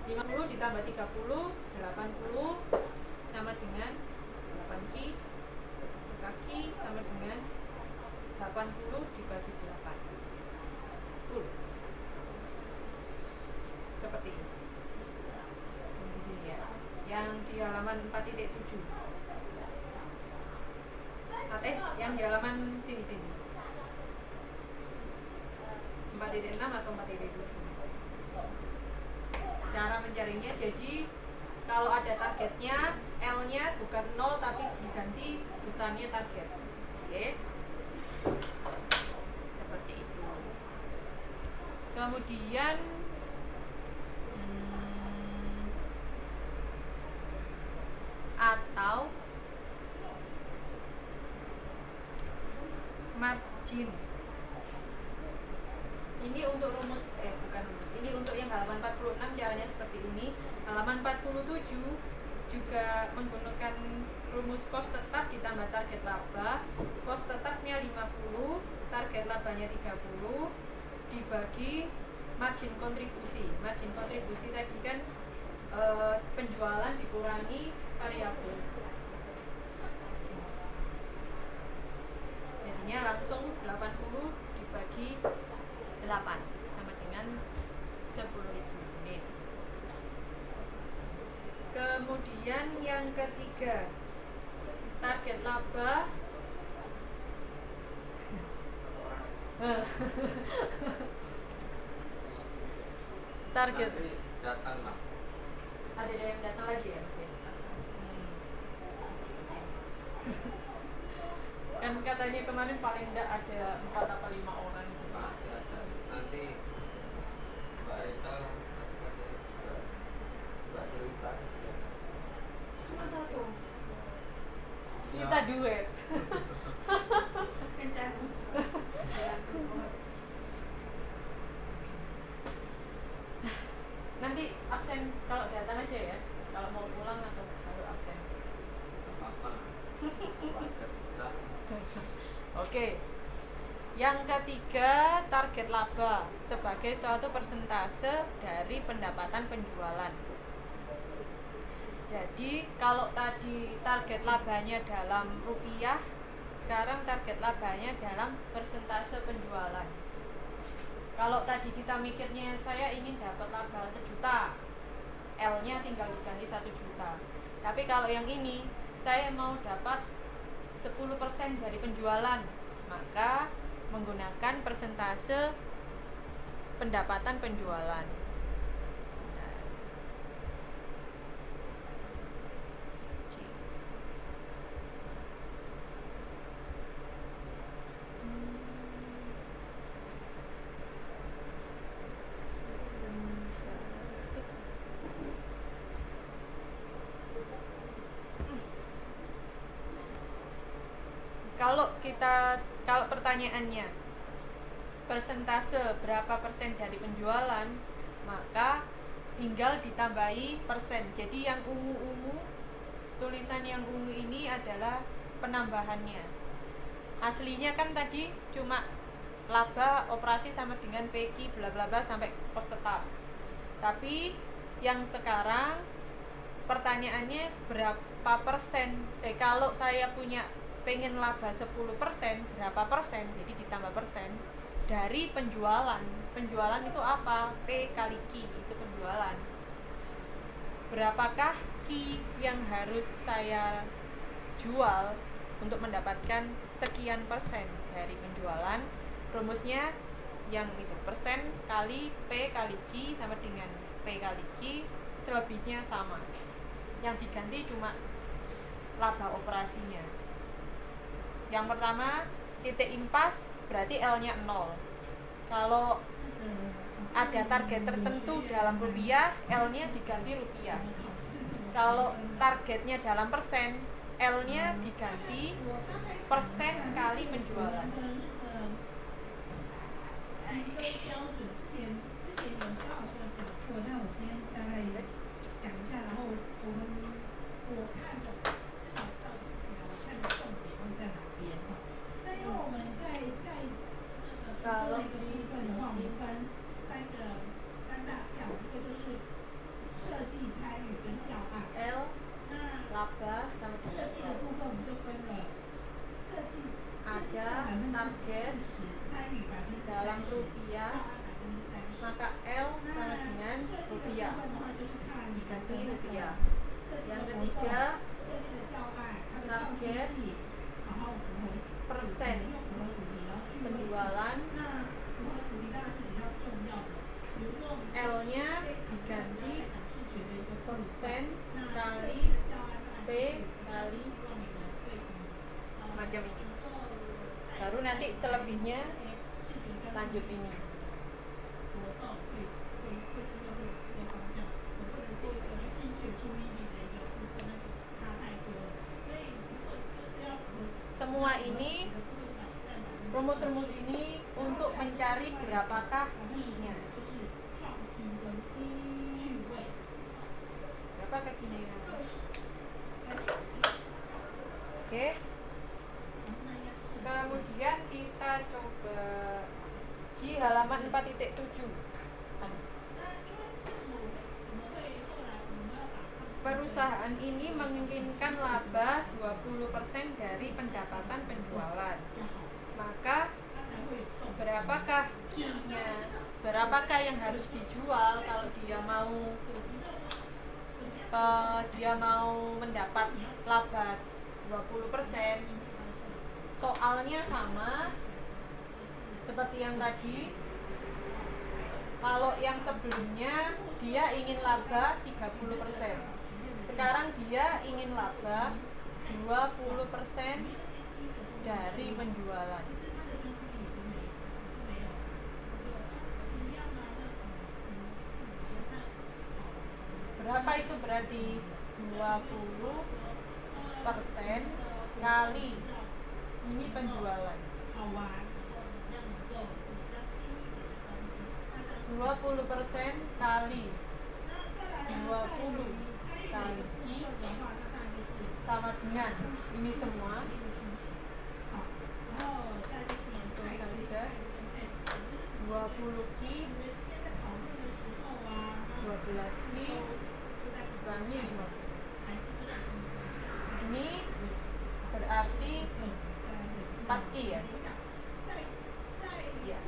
50 ditambah 30, 80 sama dengan 8 Ki. Kaki sama dengan 80 dibagi 8, 10. Seperti ini. Di sini ya. Yang di halaman 4.7. Yang di halaman sini. 4.6 atau 4.7. Cara mencarinya, jadi kalau ada targetnya, L-nya bukan 0 tapi diganti besarnya target. Oke. Seperti itu. Kemudian atau margin. Ini untuk rumus bukan rumus. Ini untuk yang halaman 46 caranya seperti ini. Halaman 47 juga menggunakan rumus cost tetap ditambah target laba. Cost tetapnya 50, target labanya 30 dibagi margin kontribusi. Margin kontribusi tadi kan penjualan dikurangi variabel. Jadinya langsung 80 dibagi 8 sama dengan 10.000 unit. Kemudian yang ketiga, target laba. Target datang lah. Ada yang datang lagi ya Mas ya? Kan katanya kemarin paling enggak ada 4 atau 5 orang. Pasti ada. Nanti Mbak Rita Mbak Rita Cuma satu. Kita duet. Nanti absen kalau datang aja ya. Kalau mau pulang atau baru absen. apa? Wajar bisa. Oke. Yang ketiga, target laba sebagai suatu persentase dari pendapatan penjualan. Jadi kalau tadi target labanya dalam rupiah, sekarang target labanya dalam persentase penjualan. Kalau tadi kita mikirnya saya ingin dapat laba 1 juta, L-nya tinggal diganti 1 juta. Tapi kalau yang ini saya mau dapat 10% dari penjualan, maka menggunakan persentase pendapatan penjualan. Kalau pertanyaannya persentase berapa persen dari penjualan, maka tinggal ditambahi persen. Jadi yang ungu-ungu, tulisan yang ungu ini adalah penambahannya. Aslinya kan tadi cuma laba operasi sama dengan PQ bla bla bla sampai cost tetap. Tapi yang sekarang pertanyaannya berapa persen? Kalau saya punya pengen laba 10%, berapa persen? Jadi ditambah persen dari penjualan. Penjualan itu apa? P kali Q itu penjualan. Berapakah Q yang harus saya jual untuk mendapatkan sekian persen dari penjualan? Rumusnya yang itu, persen kali P kali Q sama dengan P kali Q, selebihnya sama. Yang diganti cuma laba operasinya. Yang pertama, titik impas berarti L-nya 0. Kalau ada target tertentu dalam rupiah, L-nya diganti rupiah. Kalau targetnya dalam persen, L-nya diganti persen kali penjualan. Kalau di rupiah, diganti rupiah. Yang ketiga, target persen penjualan, L-nya diganti persen kali P kali macam ini. Baru nanti selebihnya lanjut ini. Semua ini, rumus-rumus ini untuk mencari berapakah Q-nya. Berapa Q-nya? Oke. Kemudian kita coba di halaman 4.7. Perusahaan ini menginginkan laba 20% dari pendapatan penjualan. Maka berapakah Q-nya? Berapakah yang harus dijual kalau dia mau mendapat laba 20%? Soalnya sama seperti yang tadi. Kalau yang sebelumnya dia ingin laba 30%. Sekarang dia ingin laba 20% dari penjualan. Berapa itu berarti? 20% kali ini penjualan. 20% kali 20 kali Q sama dengan ini semua. Langsung saja 20 Q 12 Q kurangi 50. Ini berarti 4 Q ya? Iya.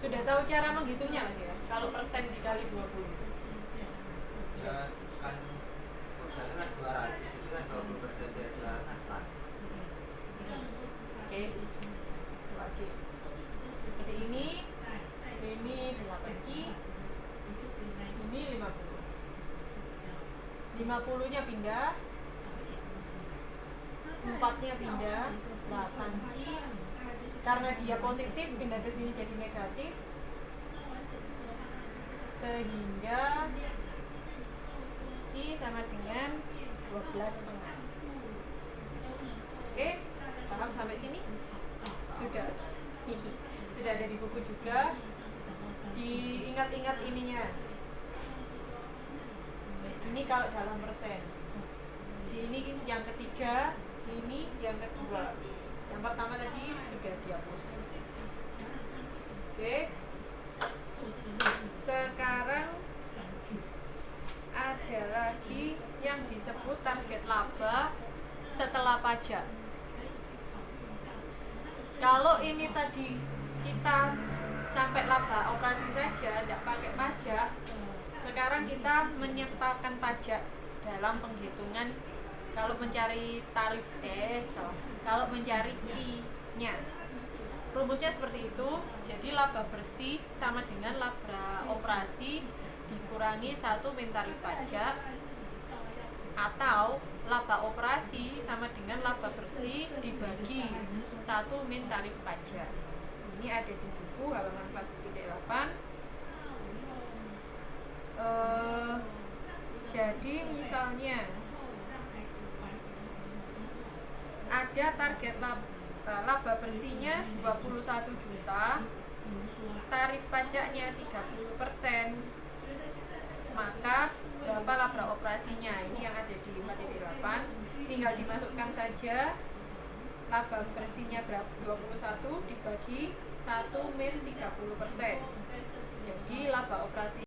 Sudah tahu cara menghitungnya Mas ya? Kalau persen dikali 20. Ya kan modalnya kan 200, itu kan 20% dari 200 kan 4. Oke. 2Q. Jadi ini 8Q, ini 50. 50-nya pindah, 4-nya pindah, 8Q. Karena dia positif, pindah ke sini jadi negatif. Sehingga Q sama dengan 12,5. Oke, paham sampai sini? Sudah. Sudah ada di buku juga. Diingat-ingat ininya. Ini kalau dalam persen. Ini yang ketiga, ini yang kedua. Yang pertama tadi sudah dihapus. Oke. Sekarang ada lagi yang disebut target laba setelah pajak. Kalau ini tadi kita sampai laba operasi saja, tidak pakai pajak. Sekarang kita menyertakan pajak dalam penghitungan kalau mencari tarif kalau mencari Q-nya. Rumusnya seperti itu. Jadi laba bersih sama dengan laba operasi dikurangi 1 min tarif pajak, atau laba operasi sama dengan laba bersih dibagi 1 min tarif pajak. Ini ada di buku halaman 4.8. Jadi misalnya ada target laba bersihnya 21 juta, tarif pajaknya 30%, maka berapa laba operasinya? Ini yang ada di 4.8. Tinggal dimasukkan saja laba bersihnya 21 dibagi 1 min 30%. Jadi laba operasi